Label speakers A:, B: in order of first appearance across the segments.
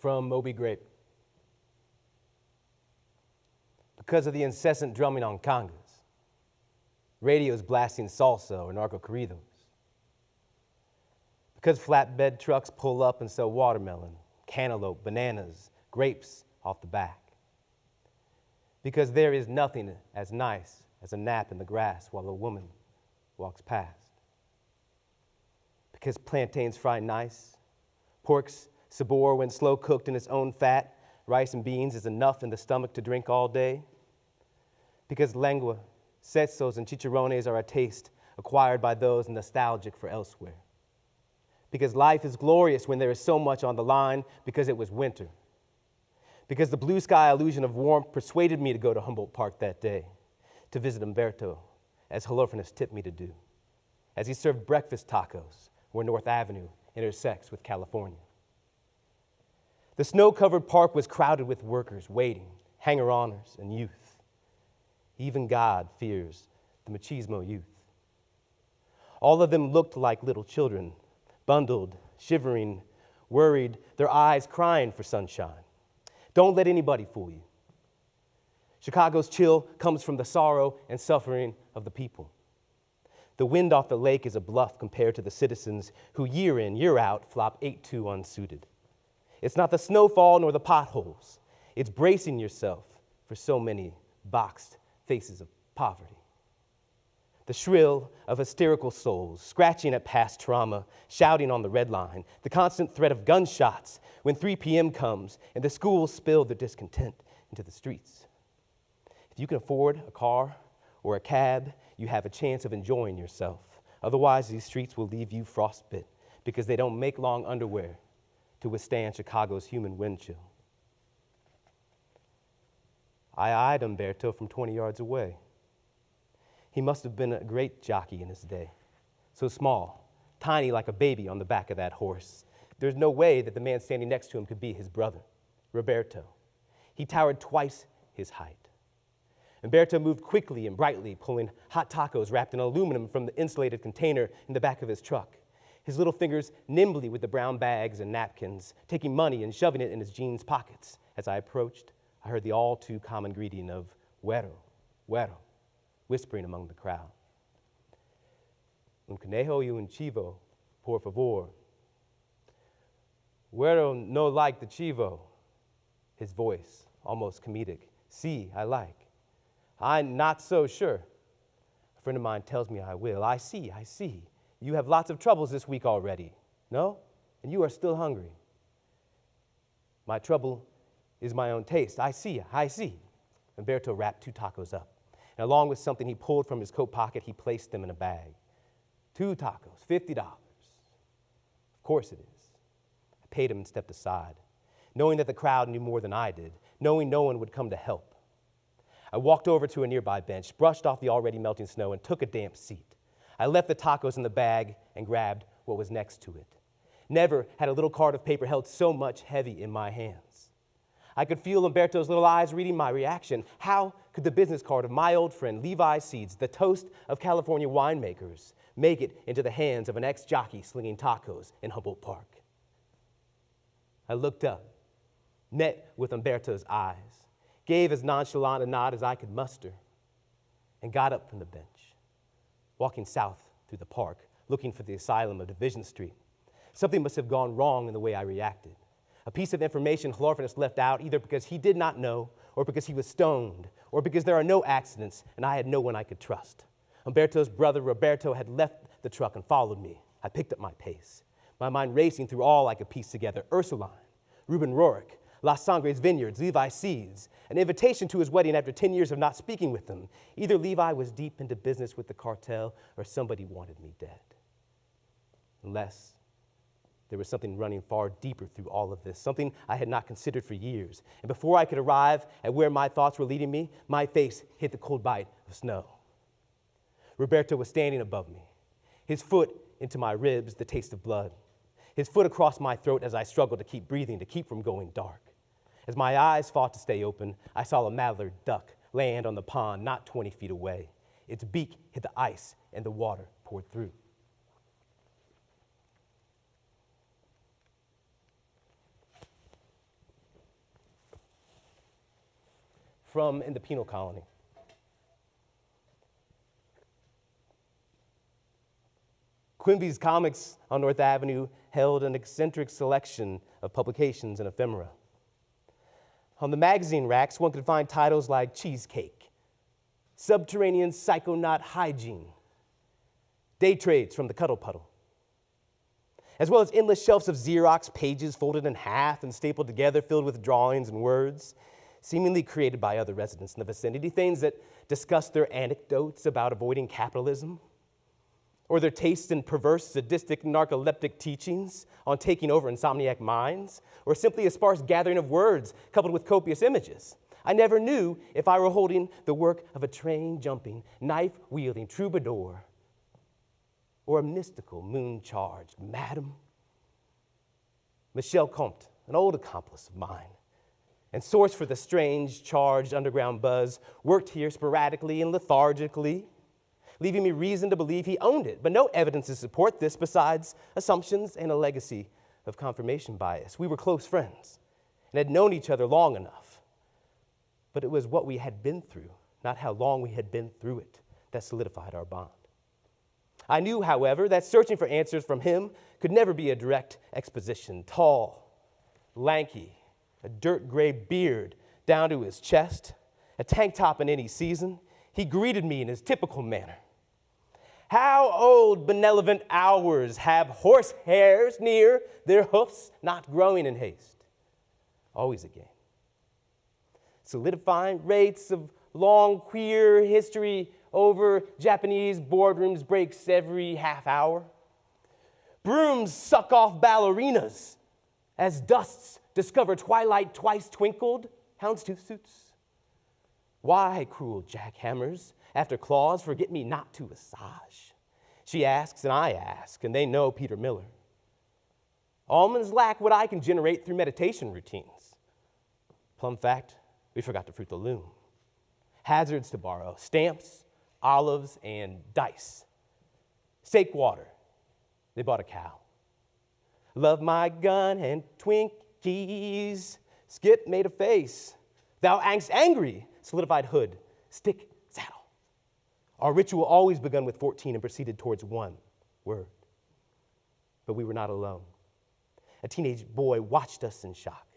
A: from Moby Grape. Because of the incessant drumming on congas, radios blasting salsa or narco corridos. Because flatbed trucks pull up and sell watermelon, cantaloupe, bananas, grapes off the back. Because there is nothing as nice as a nap in the grass while a woman walks past. Because plantains fry nice, pork's sabor when slow cooked in its own fat, rice and beans is enough in the stomach to drink all day. Because lengua, sesos, and chicharrones are a taste acquired by those nostalgic for elsewhere. Because life is glorious when there is so much on the line because it was winter. Because the blue sky illusion of warmth persuaded me to go to Humboldt Park that day to visit Humberto, as Holofernes tipped me to do, as he served breakfast tacos where North Avenue intersects with California. The snow-covered park was crowded with workers waiting, hanger-oners, and youth. Even God fears the machismo youth. All of them looked like little children, bundled, shivering, worried, their eyes crying for sunshine. Don't let anybody fool you. Chicago's chill comes from the sorrow and suffering of the people. The wind off the lake is a bluff compared to the citizens who year in, year out, flop 8-2 unsuited. It's not the snowfall nor the potholes. It's bracing yourself for so many boxed faces of poverty. The shrill of hysterical souls, scratching at past trauma, shouting on the red line, the constant threat of gunshots when 3 p.m. comes and the schools spill their discontent into the streets. If you can afford a car or a cab, you have a chance of enjoying yourself. Otherwise, these streets will leave you frostbit because they don't make long underwear to withstand Chicago's human wind chill. I eyed Humberto from 20 yards away. He must have been a great jockey in his day. So small, tiny like a baby on the back of that horse. There's no way that the man standing next to him could be his brother, Roberto. He towered twice his height. Humberto moved quickly and brightly, pulling hot tacos wrapped in aluminum from the insulated container in the back of his truck. His little fingers nimbly with the brown bags and napkins, taking money and shoving it in his jeans pockets. As I approached, I heard the all-too common greeting of "Güero, güero," whispering among the crowd. "Un conejo y un chivo, por favor." "Güero no like the chivo." His voice, almost comedic. "Sí, I like." "I'm not so sure." A friend of mine tells me I will. I see. You have lots of troubles this week already. No? And you are still hungry. My trouble is my own taste. I see. Humberto wrapped 2 tacos up. And along with something he pulled from his coat pocket, he placed them in a bag. 2 tacos, $50. Of course it is. I paid him and stepped aside, knowing that the crowd knew more than I did, knowing no one would come to help. I walked over to a nearby bench, brushed off the already melting snow, and took a damp seat. I left the tacos in the bag and grabbed what was next to it. Never had a little card of paper held so much heavy in my hands. I could feel Humberto's little eyes reading my reaction. How could the business card of my old friend Levi Seeds, the toast of California winemakers, make it into the hands of an ex-jockey slinging tacos in Humboldt Park? I looked up, met with Humberto's eyes, gave as nonchalant a nod as I could muster, and got up from the bench, walking south through the park, looking for the asylum of Division Street. Something must have gone wrong in the way I reacted. A piece of information Holofernes left out either because he did not know, or because he was stoned, or because there are no accidents and I had no one I could trust. Humberto's brother Roberto had left the truck and followed me. I picked up my pace, my mind racing through all I could piece together. Ursuline, Ruben Rorick, Las Sangres Vineyards, Levi Seeds, an invitation to his wedding after 10 years of not speaking with them. Either Levi was deep into business with the cartel or somebody wanted me dead. Unless there was something running far deeper through all of this, something I had not considered for years. And before I could arrive at where my thoughts were leading me, my face hit the cold bite of snow. Roberto was standing above me, his foot into my ribs, the taste of blood, his foot across my throat as I struggled to keep breathing, to keep from going dark. As my eyes fought to stay open, I saw a mallard duck land on the pond not 20 feet away. Its beak hit the ice and the water poured through. from in the penal colony. Quimby's Comics on North Avenue held an eccentric selection of publications and ephemera. On the magazine racks, one could find titles like Cheesecake, Subterranean Psychonaut Hygiene, Day Trades from the Cuddle Puddle, as well as endless shelves of Xerox pages folded in half and stapled together, filled with drawings and words, seemingly created by other residents in the vicinity, things that discuss their anecdotes about avoiding capitalism, or their taste in perverse, sadistic, narcoleptic teachings on taking over insomniac minds, or simply a sparse gathering of words coupled with copious images. I never knew if I were holding the work of a train-jumping, knife-wielding troubadour or a mystical, moon-charged madam. Michel Comte, an old accomplice of mine, and source for the strange, charged underground buzz, worked here sporadically and lethargically, leaving me reason to believe he owned it, but no evidence to support this besides assumptions and a legacy of confirmation bias. We were close friends and had known each other long enough, but it was what we had been through, not how long we had been through it, that solidified our bond. I knew, however, that searching for answers from him could never be a direct exposition. Tall, lanky, a dirt gray beard down to his chest, a tank top in any season, he greeted me in his typical manner. How old benevolent hours have horse hairs near their hoofs, not growing in haste. Always a game. Solidifying rates of long queer history over Japanese boardrooms breaks every half hour. Brooms suck off ballerinas as dusts discover twilight twice twinkled, houndstooth suits. Why, cruel jackhammers, after claws, forget me not to massage? She asks and I ask, and they know Peter Miller. Almonds lack what I can generate through meditation routines. Plum fact, we forgot to fruit the loom. Hazards to borrow, stamps, olives, and dice. Steak water, they bought a cow. Love my gun and Twinkies. Skip made a face. Thou angst angry, solidified hood, stick, saddle. Our ritual always begun with 14 and proceeded towards one word. But we were not alone. A teenage boy watched us in shock.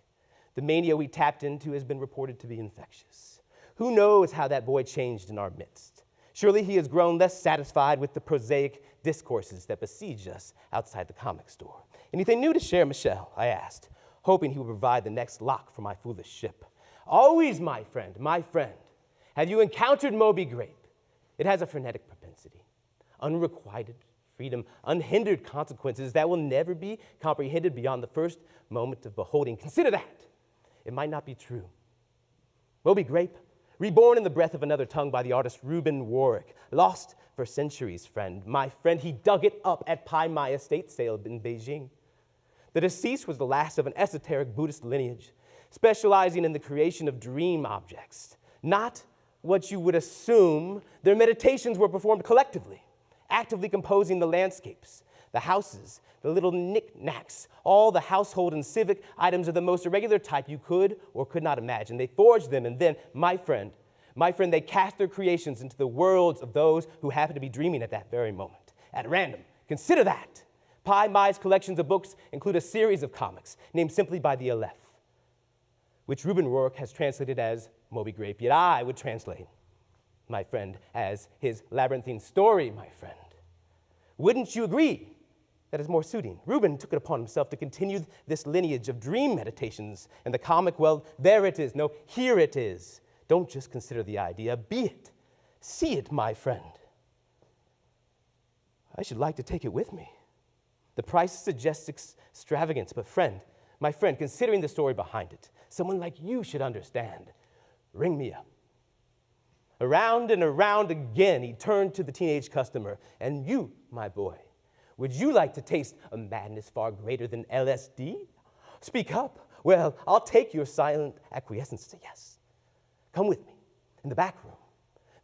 A: The mania we tapped into has been reported to be infectious. Who knows how that boy changed in our midst? Surely he has grown less satisfied with the prosaic discourses that besiege us outside the comic store. Anything new to share, Michelle? I asked, hoping he would provide the next lock for my foolish ship. Always, my friend, my friend. Have you encountered Moby Grape? It has a frenetic propensity, unrequited freedom, unhindered consequences that will never be comprehended beyond the first moment of beholding. Consider that. It might not be true. Moby Grape, reborn in the breath of another tongue by the artist Reuben Warwick, lost for centuries, friend. My friend, he dug it up at Pai Mai estate sale in Beijing. The deceased was the last of an esoteric Buddhist lineage, specializing in the creation of dream objects. Not what you would assume. Their meditations were performed collectively, actively composing the landscapes, the houses, the little knickknacks, all the household and civic items of the most irregular type you could or could not imagine. They forged them, and then, my friend, they cast their creations into the worlds of those who happen to be dreaming at that very moment. At random, consider that. Pai Mai's collections of books include a series of comics named simply by the Aleph, which Reuben Rourke has translated as Moby Grape, yet I would translate, my friend, as his labyrinthine story, my friend. Wouldn't you agree that is more suiting? Reuben took it upon himself to continue this lineage of dream meditations, and the comic, well, there it is. No, here it is. Don't just consider the idea, be it. See it, my friend. I should like to take it with me. The price suggests extravagance, but friend, my friend, considering the story behind it, someone like you should understand. Ring me up. Around and around again, he turned to the teenage customer. And you, my boy, would you like to taste a madness far greater than LSD? Speak up. Well, I'll take your silent acquiescence to yes. Come with me in the back room.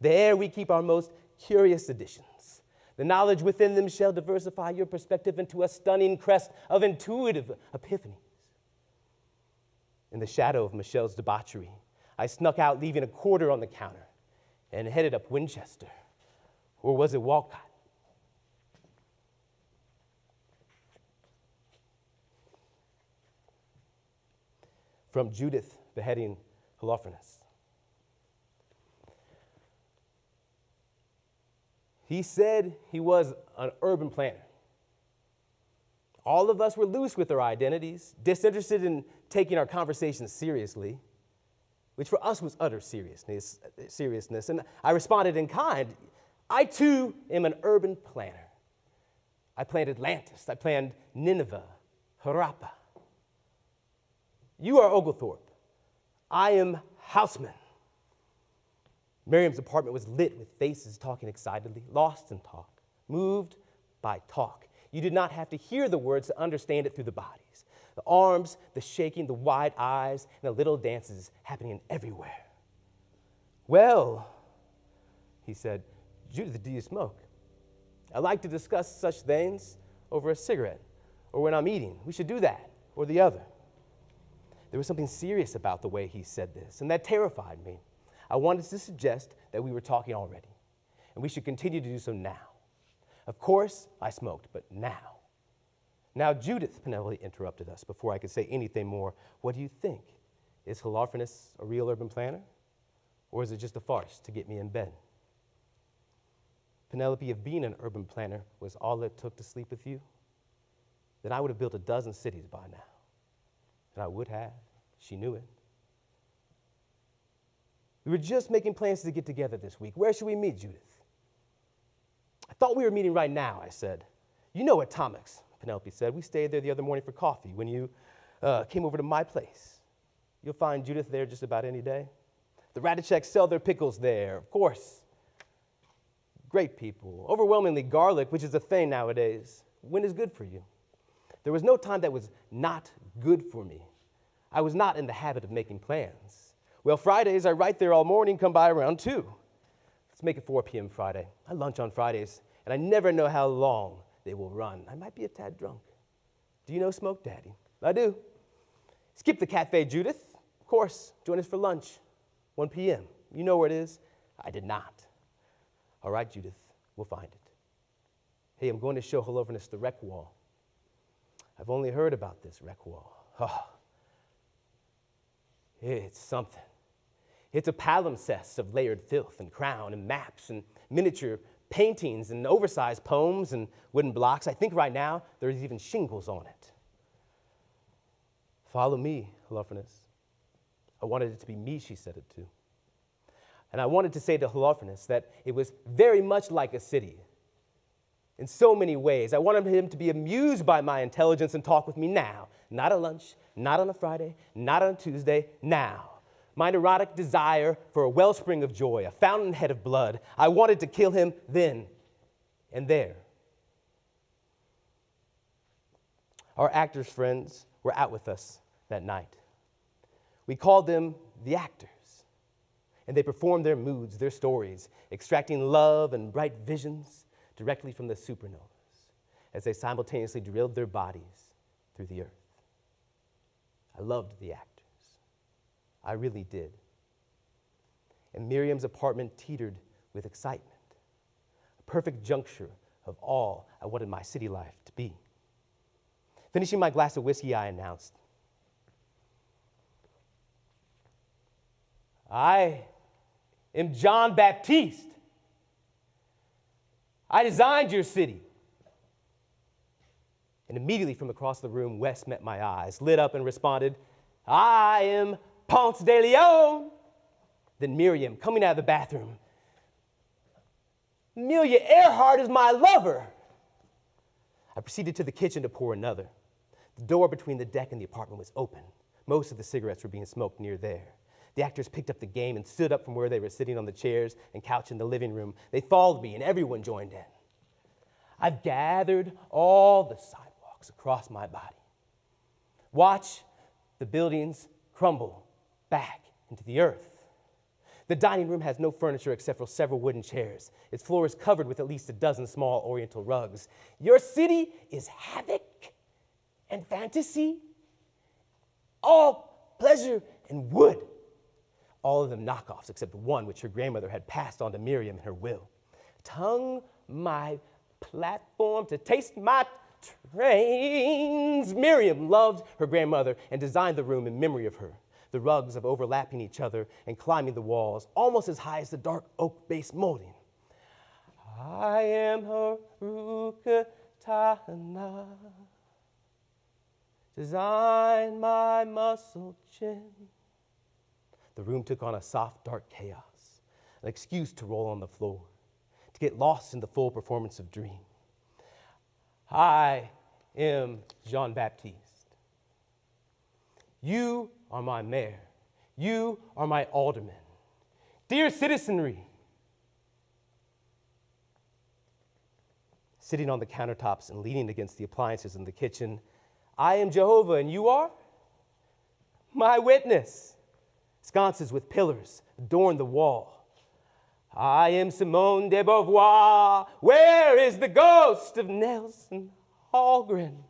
A: There we keep our most curious editions. The knowledge within them shall diversify your perspective into a stunning crest of intuitive epiphanies. In the shadow of Michelle's debauchery, I snuck out, leaving a quarter on the counter, and headed up Winchester. Or was it Walcott? From Judith beheading Holofernes. He said he was an urban planner. All of us were loose with our identities, disinterested in taking our conversations seriously, which for us was utter seriousness. And I responded in kind. I, too, am an urban planner. I planned Atlantis. I planned Nineveh, Harappa. You are Oglethorpe. I am Houseman. Miriam's apartment was lit with faces talking excitedly, lost in talk, moved by talk. You did not have to hear the words to understand it through the bodies. The arms, the shaking, the wide eyes, and the little dances happening everywhere. Well, he said, Judith, do you smoke? I like to discuss such things over a cigarette or when I'm eating. We should do that or the other. There was something serious about the way he said this, and that terrified me. I wanted to suggest that we were talking already, and we should continue to do so now. Of course, I smoked, but now. Now, Judith, Penelope interrupted us before I could say anything more. What do you think? Is Holofernes a real urban planner? Or is it just a farce to get me in bed? Penelope, if being an urban planner was all it took to sleep with you, then I would have built a dozen cities by now. And I would have. She knew it. We were just making plans to get together this week. Where should we meet, Judith? I thought we were meeting right now, I said. You know Atomics, Penelope said. We stayed there the other morning for coffee when you came over to my place. You'll find Judith there just about any day. The Radiceks sell their pickles there, of course. Great people, overwhelmingly garlic, which is a thing nowadays. When is good for you? There was no time that was not good for me. I was not in the habit of making plans. Well, Fridays, I write there all morning, come by around 2. Let's make it 4 p.m. Friday. I lunch on Fridays, and I never know how long they will run. I might be a tad drunk. Do you know Smoke Daddy? I do. Skip the cafe, Judith. Of course, join us for lunch, 1 p.m. You know where it is? I did not. All right, Judith, we'll find it. Hey, I'm going to show Holofernes the rec wall. I've only heard about this rec wall. Oh, it's something. It's a palimpsest of layered filth and crown and maps and miniature paintings and oversized poems and wooden blocks. I think right now there's even shingles on it. Follow me, Holofernes. I wanted it to be me she said it to. And I wanted to say to Holofernes that it was very much like a city in so many ways. I wanted him to be amused by my intelligence and talk with me now. Not at lunch, not on a Friday, not on a Tuesday, now. My neurotic desire for a wellspring of joy, a fountainhead of blood. I wanted to kill him then and there. Our actors' friends were out with us that night. We called them the actors. And they performed their moods, their stories, extracting love and bright visions directly from the supernovas as they simultaneously drilled their bodies through the earth. I loved the actors. I really did. And Miriam's apartment teetered with excitement, a perfect juncture of all I wanted my city life to be. Finishing my glass of whiskey, I announced, I am John Baptiste. I designed your city. And immediately from across the room, Wes met my eyes, lit up and responded, I am Ponce de Leon. Then Miriam, coming out of the bathroom, Amelia Earhart is my lover. I proceeded to the kitchen to pour another. The door between the deck and the apartment was open. Most of the cigarettes were being smoked near there. The actors picked up the game and stood up from where they were sitting on the chairs and couch in the living room. They followed me, and everyone joined in. I've gathered all the sidewalks across my body. Watch the buildings crumble back into the earth. The dining room has no furniture except for several wooden chairs. Its floor is covered with at least a dozen small oriental rugs. Your city is havoc and fantasy, all pleasure and wood. all of them knockoffs except one which her grandmother had passed on to Miriam in her will. Tongue my platform to taste my trains. Miriam loved her grandmother and designed the room in memory of her. The rugs of overlapping each other and climbing the walls, almost as high as the dark oak-based molding. I am her Rukatana. Design my muscle chin. The room took on a soft, dark chaos, an excuse to roll on the floor, to get lost in the full performance of dream. I am Jean-Baptiste. You are my mayor. You are my alderman. Dear citizenry, sitting on the countertops and leaning against the appliances in the kitchen, I am Jehovah, and you are my witness. Sconces with pillars adorn the wall. I am Simone de Beauvoir. Where is the ghost of Nelson Hallgren?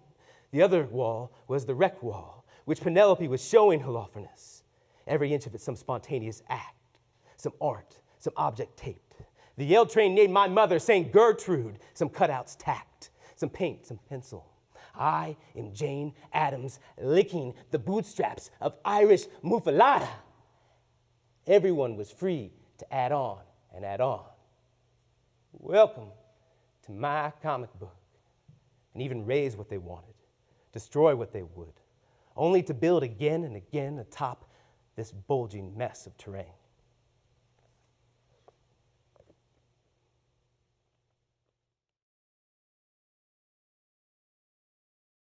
A: The other wall was the rec wall, which Penelope was showing her lawfulness. Every inch of it some spontaneous act, some art, some object taped. The Yale train named my mother, saying Gertrude, some cutouts tacked, some paint, some pencil. I am Jane Addams, licking the bootstraps of Irish muffalata. Everyone was free to add on and add on. Welcome to my comic book. And even raise what they wanted, destroy what they would, only to build again and again atop this bulging mess of terrain.